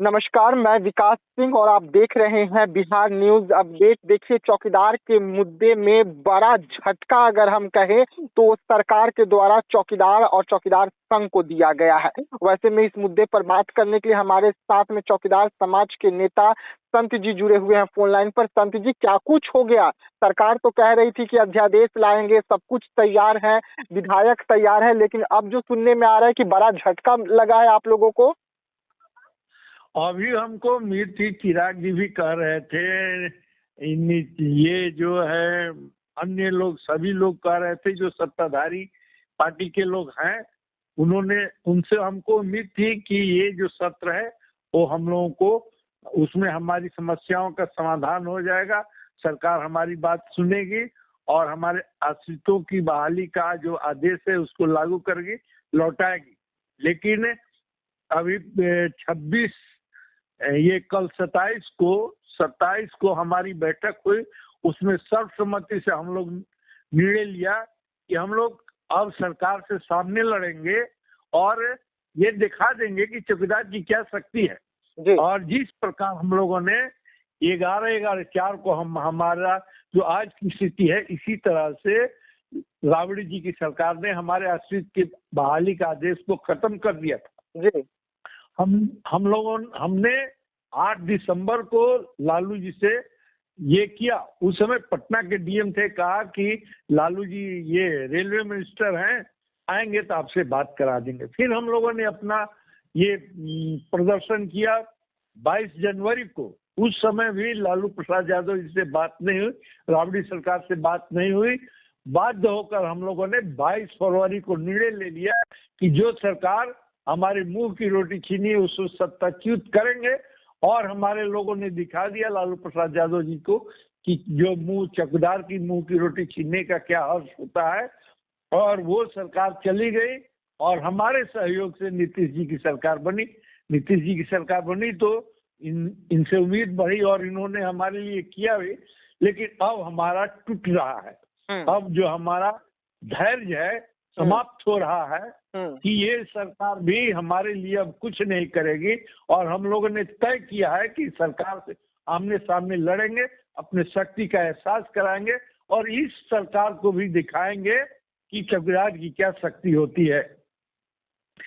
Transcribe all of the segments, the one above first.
नमस्कार, मैं विकास सिंह और आप देख रहे हैं बिहार न्यूज अपडेट। देखिए, चौकीदार के मुद्दे में बड़ा झटका अगर हम कहें तो सरकार के द्वारा चौकीदार और चौकीदार संघ को दिया गया है। वैसे में इस मुद्दे पर बात करने के लिए हमारे साथ में चौकीदार समाज के नेता संत जी जुड़े हुए हैं फोन लाइन पर। संत जी, क्या कुछ हो गया? सरकार तो कह रही थी कि अध्यादेश लाएंगे, सब कुछ तैयार है, विधायक तैयार है, लेकिन अब जो सुनने में आ रहा है कि बड़ा झटका लगा है आप लोगों को। अभी हमको उम्मीद थी, चिराग जी भी कह रहे थे, ये जो है अन्य लोग सभी लोग कह रहे थे, जो सत्ताधारी पार्टी के लोग हैं, उनसे हमको उम्मीद थी कि ये जो सत्र है वो हम लोगों को उसमें हमारी समस्याओं का समाधान हो जाएगा, सरकार हमारी बात सुनेगी और हमारे आश्रितों की बहाली का जो आदेश है उसको लागू करेगी, लौटाएगी। लेकिन अभी 26 ये कल 27 को हमारी बैठक हुई, उसमें सर्वसम्मति से हम लोग निर्णय लिया कि हम लोग अब सरकार से सामने लड़ेंगे और ये दिखा देंगे कि चौकीदार की क्या शक्ति है। और जिस प्रकार हम लोगों ने 11/4 को हमारा जो आज की स्थिति है, इसी तरह से राबड़ी जी की सरकार ने हमारे आश्रित की बहाली का आदेश को खत्म कर दिया था। जी, हमने 8 दिसंबर को लालू जी से ये किया। उस समय पटना के डीएम थे, कहा कि लालू जी ये रेलवे मिनिस्टर हैं, आएंगे तो आपसे बात करा देंगे। फिर हम लोगों ने अपना ये प्रदर्शन किया 22 जनवरी को। उस समय भी लालू प्रसाद यादव जी से बात नहीं हुई, राबड़ी सरकार से बात नहीं हुई। बाध्य होकर हम लोगों ने 22 फरवरी को निर्णय ले लिया कि जो सरकार हमारे मुंह की रोटी छीनी उसको सत्ताच्युत करेंगे। और हमारे लोगों ने दिखा दिया लालू प्रसाद यादव जी को कि जो चौकीदार की मुंह की रोटी छीनने का क्या अर्थ होता है। और वो सरकार चली गई और हमारे सहयोग से नीतीश जी की सरकार बनी। नीतीश जी की सरकार बनी तो इनसे उम्मीद बढ़ी और इन्होंने हमारे लिए किया भी। लेकिन अब हमारा टूट रहा है, अब जो हमारा धैर्य है समाप्त हो रहा है कि ये सरकार भी हमारे लिए अब कुछ नहीं करेगी। और हम लोगों ने तय किया है कि सरकार से आमने सामने लड़ेंगे, अपने शक्ति का एहसास कराएंगे और इस सरकार को भी दिखाएंगे कि चौकीदार की क्या शक्ति होती है।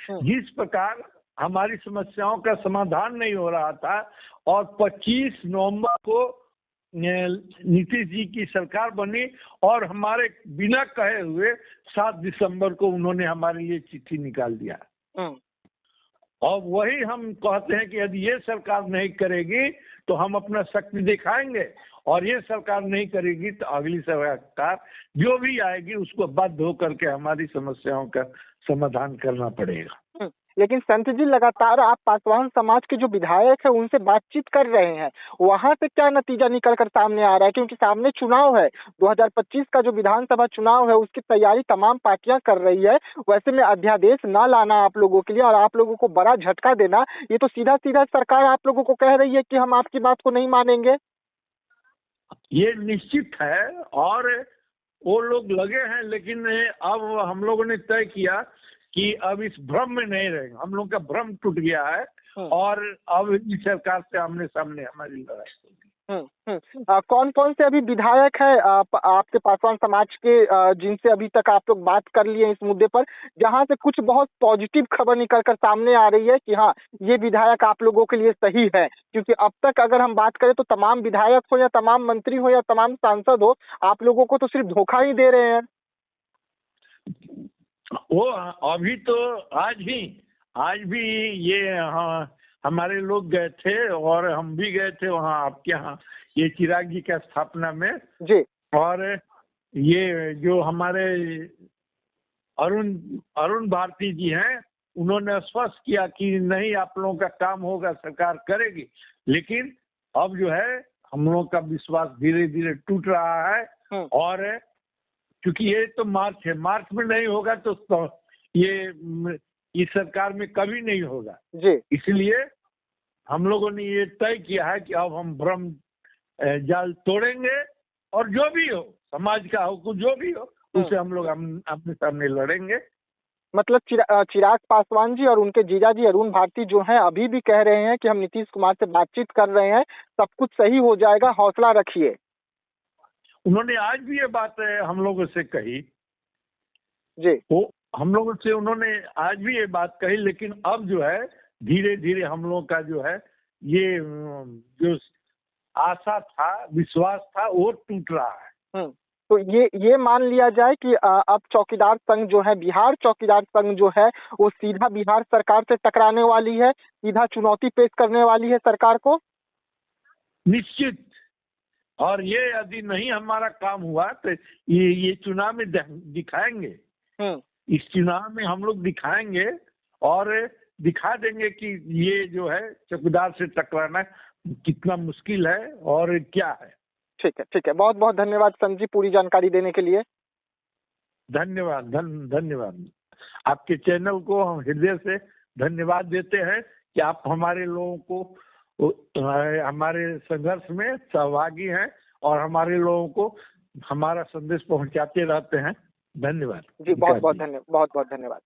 जिस प्रकार हमारी समस्याओं का समाधान नहीं हो रहा था और 25 नवंबर को नीतीश जी की सरकार बनी और हमारे बिना कहे हुए 7 दिसंबर को उन्होंने हमारे लिए चिट्ठी निकाल दिया। और वही हम कहते हैं कि यदि ये सरकार नहीं करेगी तो हम अपना शक्ति दिखाएंगे और ये सरकार नहीं करेगी तो अगली सरकार जो भी आएगी उसको बाध्य होकर के हमारी समस्याओं का समाधान करना पड़ेगा। लेकिन संत जी, लगातार आप पासवान समाज के जो विधायक है उनसे बातचीत कर रहे हैं, वहां से क्या नतीजा निकल कर सामने आ रहा है? क्योंकि सामने चुनाव है, 2025 का जो विधानसभा चुनाव है उसकी तैयारी तमाम पार्टियां कर रही है। वैसे में अध्यादेश ना लाना आप लोगों के लिए और आप लोगों को बड़ा झटका देना, ये तो सीधा सीधा सरकार आप लोगों को कह रही है कि हम आपकी बात को नहीं मानेंगे। ये निश्चित है और वो लोग लगे हैं, लेकिन अब हम लोगों ने तय किया कि अब इस भ्रम में नहीं रहेंगे। हम लोग का भ्रम टूट गया है और अब इस सरकार से आमने सामने हमारी लड़ाई होगी। कौन कौन से अभी विधायक है आपके पासवान समाज के जिनसे अभी तक आप लोग बात कर लिए इस मुद्दे पर, जहां से कुछ बहुत पॉजिटिव खबर निकल कर सामने आ रही है कि हाँ, ये विधायक आप लोगों के लिए सही है? क्योंकि अब तक अगर हम बात करें तो तमाम विधायक हो या तमाम मंत्री हो या तमाम सांसद हो, आप लोगों को तो सिर्फ धोखा ही दे रहे हैं। वो अभी तो आज भी ये हमारे लोग गए थे और हम भी गए थे वहाँ आपके यहाँ, ये चिराग जी का स्थापना में जी। और ये जो हमारे अरुण भारती जी हैं, उन्होंने स्पष्ट किया कि नहीं, आप लोगों का काम होगा, सरकार करेगी। लेकिन अब जो है हम लोगों का विश्वास धीरे धीरे टूट रहा है और क्योंकि ये तो मार्च है, मार्च में नहीं होगा तो ये इस सरकार में कभी नहीं होगा जी। इसलिए हम लोगों ने ये तय किया है कि अब हम भ्रम जाल तोड़ेंगे और जो भी हो, समाज का हो, जो भी हो, उसे हम लोग अपने सामने लड़ेंगे मतलब चिराग पासवान जी और उनके जीजा जी अरुण भारती जो हैं अभी भी कह रहे हैं कि हम नीतीश कुमार से बातचीत कर रहे हैं, सब कुछ सही हो जाएगा, हौसला रखिए। उन्होंने आज भी ये बात हम लोगों से कही, जी वो हम लोगों से उन्होंने आज भी ये बात कही, लेकिन अब जो है धीरे धीरे हम लोगों का जो है ये जो आशा था, विश्वास था, वो टूट रहा है। तो ये मान लिया जाए कि अब चौकीदार संघ जो है, बिहार चौकीदार संघ जो है, वो सीधा बिहार सरकार से टकराने वाली है, सीधा चुनौती पेश करने वाली है सरकार को। निश्चित। और ये यदि नहीं हमारा काम हुआ तो ये चुनाव में दिखाएंगे। इस चुनाव में हम लोग दिखाएंगे और दिखा देंगे कि ये जो है चौकीदार से टकराना कितना मुश्किल है और क्या है। ठीक है, बहुत बहुत धन्यवाद संजीव पूरी जानकारी देने के लिए। धन्यवाद धन्यवाद। आपके चैनल को हम हृदय से धन्यवाद देते हैं कि आप हमारे लोगों को हमारे संघर्ष में सहभागी हैं और हमारे लोगों को हमारा संदेश पहुंचाते रहते हैं। धन्यवाद जी, बहुत बहुत धन्यवाद।